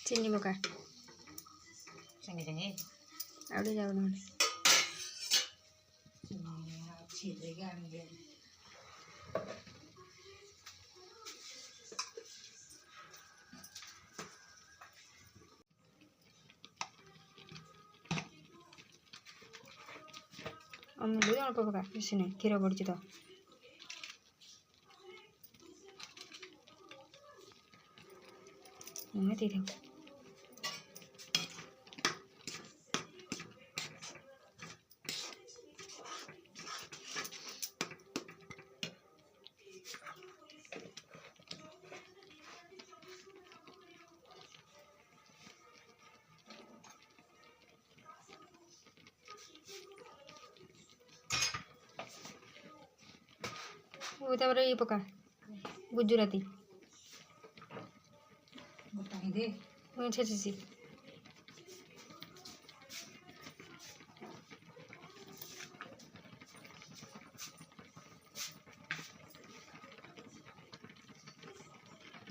चीनी पका संगे संगे आउटे जाओ ना छीदेगा मुझे अमूल अल्प पका बेसी नहीं क्षीर पड़ी तो दे दो वो ये पका गुजराती बताई दे अच्छे अच्छे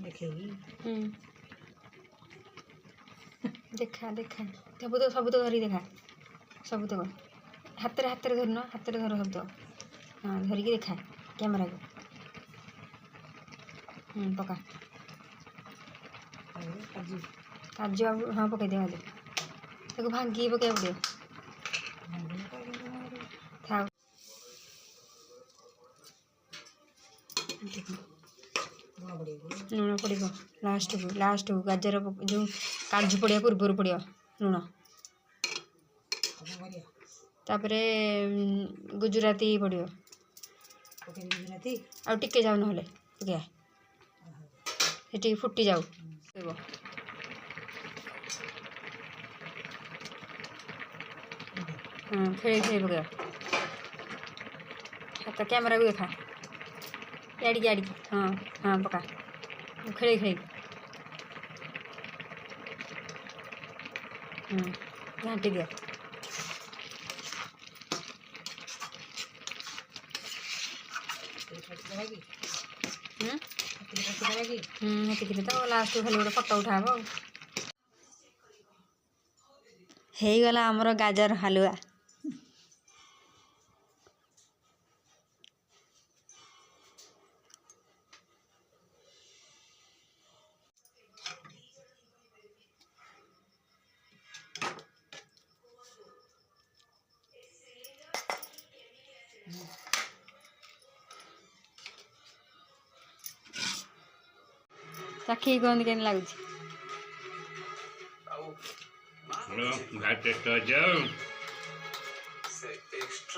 देखेगी देखा देखा सब तो धरी देखा सब तो हाथ रे धरन हाथ रे धर सब तो हाँ धरिकी देखा कैमरा को पका काजू काजू हाँ पकई दे ताको भांगी पकड़ पड़े था लुण पड़ो लास्ट को गाजर जो काजू पड़िया पूर्वर पड़ो लुण तापरे गुजराती पड़ो आ टिके जाऊ ना पकया ये फुटी जाऊ हाँ खेल खेल पकया हाथ कैमरा को देखा याड़ी हाँ हाँ पका खेल खेल घाटी दिया तो लास्ट खाली गोटे फटो उठाब हो गला आमर गाजर हलवा चाखी कहते केन लगुच टेस्ट